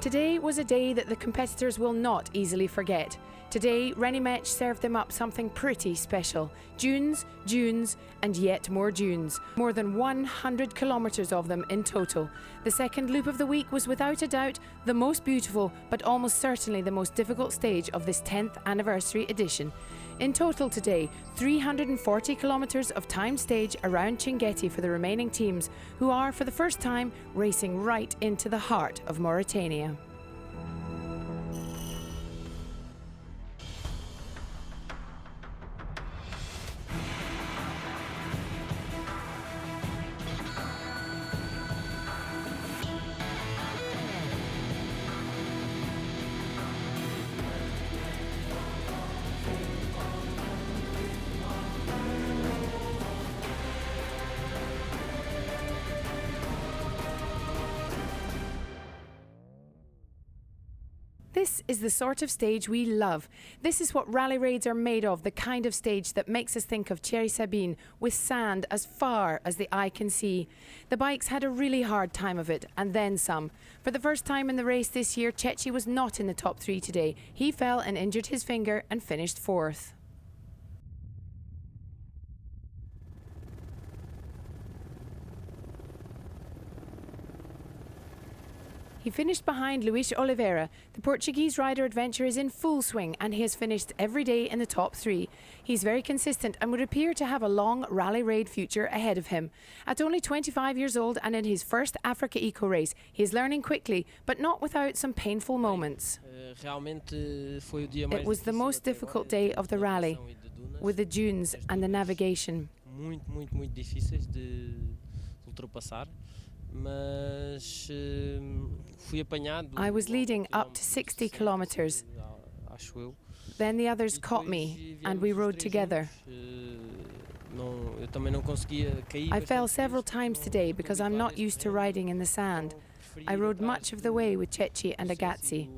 Today was a day that the competitors will not easily forget. Today, Rennie Mech served them up something pretty special. Dunes, dunes, and yet more dunes. More than 100 kilometres of them in total. The second loop of the week was without a doubt the most beautiful, but almost certainly the most difficult stage of this 10th anniversary edition. In total today, 340 kilometres of timed stage around Chinguetti for the remaining teams, who are for the first time racing right into the heart of Mauritania. This is the sort of stage we love. This is what rally raids are made of, the kind of stage that makes us think of Thierry Sabine, with sand as far as the eye can see. The bikes had a really hard time of it, and then some. For the first time in the race this year, Cecchi was not in the top three today. He fell and injured his finger and finished fourth. He finished behind Luis Oliveira. The Portuguese rider adventure is in full swing and he has finished every day in the top three. He's very consistent and would appear to have a long rally raid future ahead of him. At only 25 years old and in his first AfricaEcoRace, he is learning quickly, but not without some painful moments. It was the most difficult day of the rally, with the dunes and the navigation. I was leading up to 60 kilometres. Then the others caught me and we rode together. I fell several times today because I'm not used to riding in the sand. I rode much of the way with Cecchi and Agazzi.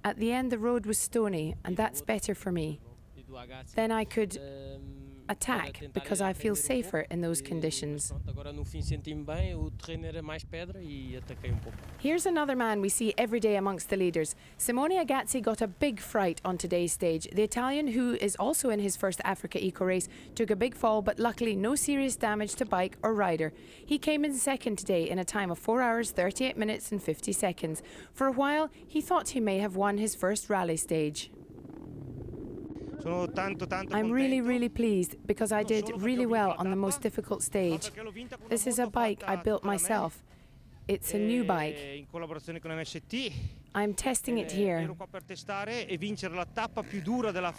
At the end the road was stony and that's better for me. Then I could attack because I feel safer in those conditions. Here's another man we see every day amongst the leaders. Simone Agazzi got a big fright on today's stage. The Italian, who is also in his first AfricaEcoRace, took a big fall, but luckily no serious damage to bike or rider. He came in second today in a time of 4 hours, 38 minutes and 50 seconds. For a while, he thought he may have won his first rally stage. I'm really pleased because I did really well on the most difficult stage. This is a bike I built myself. It's a new bike. I'm testing it here.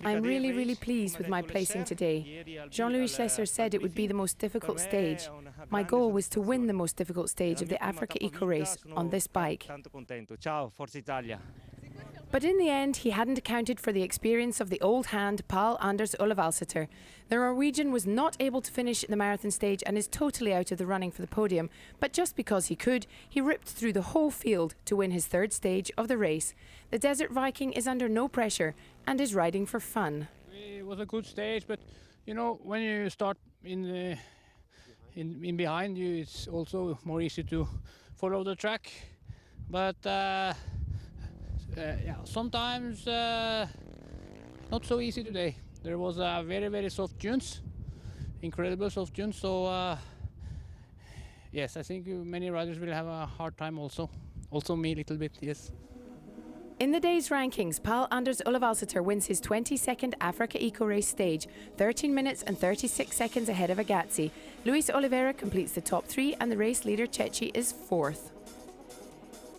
I'm really pleased with my placing today. Jean-Louis Schlesser said it would be the most difficult stage. My goal was to win the most difficult stage of the AfricaEcoRace on this bike. But in the end, he hadn't accounted for the experience of the old hand, Paul Anders Olavalseter. The Norwegian was not able to finish in the marathon stage and is totally out of the running for the podium. But just because he could, he ripped through the whole field to win his third stage of the race. The Desert Viking is under no pressure and is riding for fun. It was a good stage, but you know, when you start in behind you, it's also more easy to follow the track. But yeah, sometimes not so easy today. There was very soft dunes, incredible soft dunes. So yes, I think many riders will have a hard time also me a little bit, yes. In the day's rankings, Paul Anders Olavalseter wins his 22nd AfricaEcoRace stage, 13 minutes and 36 seconds ahead of Agazzi. Luis Oliveira completes the top three and the race leader Cecchi is fourth.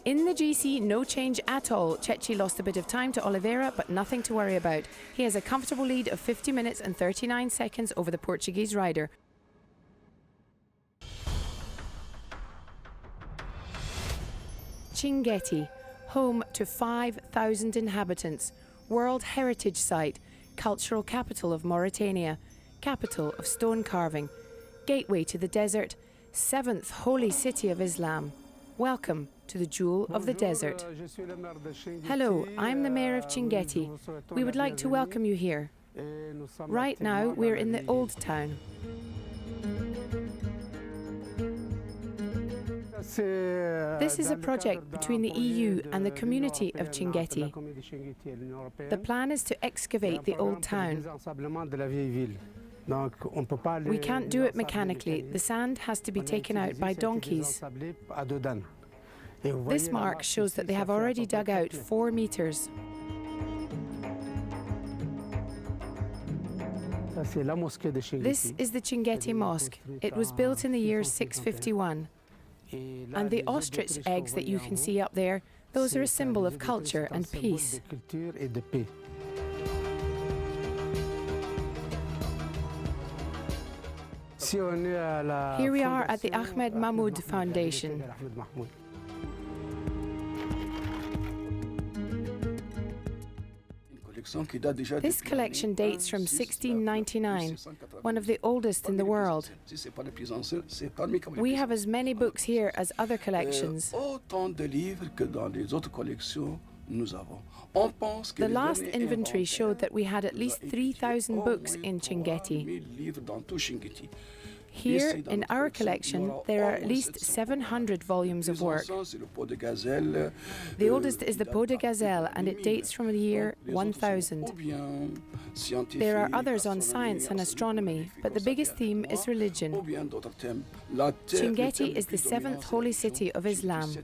In the GC, no change at all. Cecchi lost a bit of time to Oliveira, but nothing to worry about. He has a comfortable lead of 50 minutes and 39 seconds over the Portuguese rider. Chinguetti, home to 5,000 inhabitants, World Heritage Site, cultural capital of Mauritania, capital of stone carving, gateway to the desert, 7th holy city of Islam. Welcome to the Jewel of the Desert. Hello, I'm the Mayor of Chinguetti. We would like to welcome you here. Right now, we're in the Old Town. This is a project between the EU and the community of Chinguetti. The plan is to excavate the old town. We can't do it mechanically. The sand has to be taken out by donkeys. This mark shows that they have already dug out 4 meters. This is the Chinguetti Mosque. It was built in the year 651. And the ostrich eggs that you can see up there, those are a symbol of culture and peace. Here we are at the Ahmed Mahmoud Foundation. This collection dates from 1699, one of the oldest in the world. We have as many books here as other collections. The last inventory showed that we had at least 3,000 books in Chinguetti. Here, in our collection, there are at least 700 volumes of work. The oldest is the Peau de Gazelle, and it dates from the year 1000. There are others on science and astronomy, but the biggest theme is religion. Chinguetti is the 7th holy city of Islam.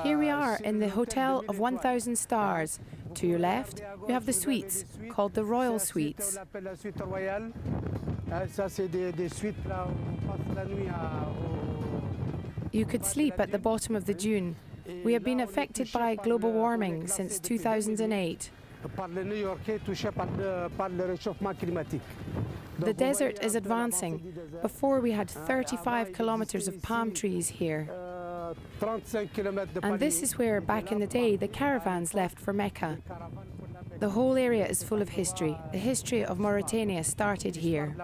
Here we are in the Hotel of 1000 Stars. To your left, you have the suites, called the Royal Suites. You could sleep at the bottom of the dune. We have been affected by global warming since 2008. The desert is advancing. Before we had 35 kilometers of palm trees here. And this is where, back in the day, the caravans left for Mecca. The whole area is full of history. The history of Mauritania started here.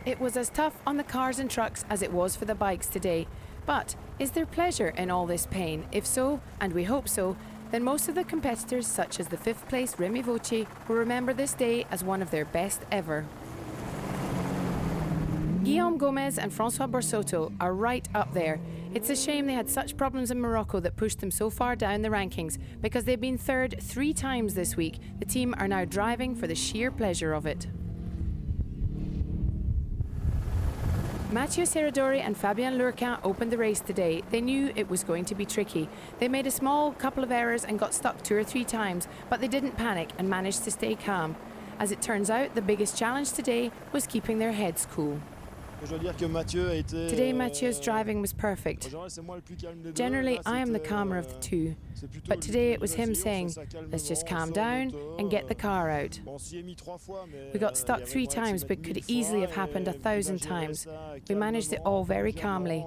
It was as tough on the cars and trucks as it was for the bikes today. But is there pleasure in all this pain? If so, and we hope so, then most of the competitors, such as the 5th place Remy Voci, will remember this day as one of their best ever. Guillaume Gomez and François Borsotto are right up there. It's a shame they had such problems in Morocco that pushed them so far down the rankings. Because they've been 3rd 3 times this week, the team are now driving for the sheer pleasure of it. Mathieu Serradori and Fabien Lurquin opened the race today. They knew it was going to be tricky. They made a small couple of errors and got stuck 2 or 3 times, but they didn't panic and managed to stay calm. As it turns out, the biggest challenge today was keeping their heads cool. Today Mathieu's driving was perfect. Generally, I am the calmer of the two, but today it was him saying, let's just calm down and get the car out. We got stuck 3 times, but could easily have happened 1,000 times. We managed it all very calmly.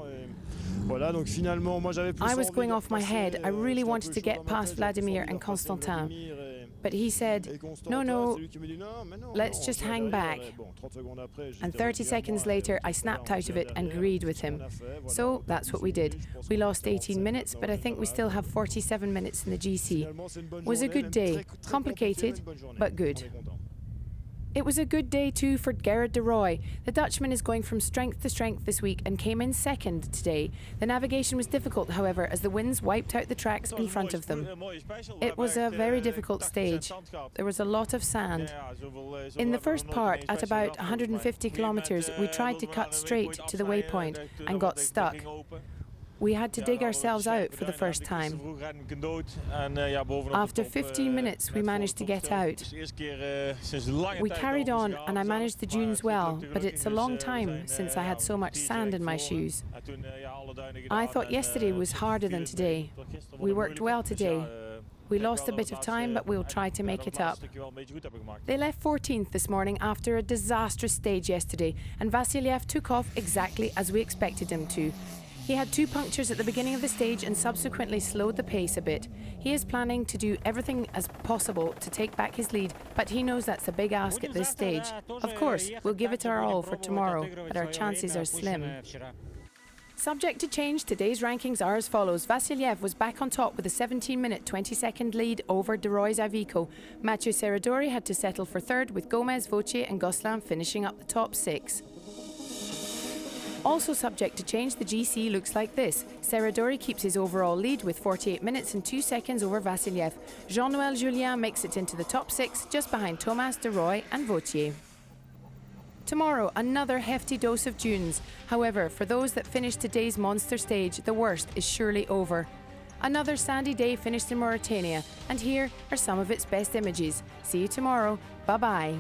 I was going off my head. I really wanted to get past Vladimir and Constantin. But he said, no, let's just hang back. And 30 seconds later, I snapped out of it and agreed with him. So that's what we did. We lost 18 minutes, but I think we still have 47 minutes in the GC. It was a good day. Complicated, but good. It was a good day too for Gerard de Roy. The Dutchman is going from strength to strength this week and came in 2nd today. The navigation was difficult, however, as the winds wiped out the tracks in front of them. It was a very difficult stage. There was a lot of sand. In the first part, at about 150 kilometers, we tried to cut straight to the waypoint and got stuck. we had to dig ourselves out for the first time. After 15 minutes, we managed to get out. We carried on and I managed the dunes well, but it's a long time since I had so much sand in my shoes. I thought yesterday was harder than today. We worked well today. We lost a bit of time, but we'll try to make it up. They left 14th this morning after a disastrous stage yesterday, and Vasiliev took off exactly as we expected him to. He had 2 punctures at the beginning of the stage and subsequently slowed the pace a bit. He is planning to do everything as possible to take back his lead, but he knows that's a big ask at this stage. Of course, we'll give it our all for tomorrow, but our chances are slim. Subject to change, today's rankings are as follows. Vasiliev was back on top with a 17-minute 20-second lead over De Roy's Iveco. Mathieu Serradori had to settle for third, with Gomez, Vautier and Gosselin finishing up the top 6. Also subject to change, the GC looks like this. Serradori keeps his overall lead with 48 minutes and 2 seconds over Vasiliev. Jean-Noël Julien makes it into the top 6, just behind Thomas, De Roy and Vautier. Tomorrow, another hefty dose of dunes. However, for those that finished today's monster stage, the worst is surely over. Another sandy day finished in Mauritania, and here are some of its best images. See you tomorrow. Bye-bye.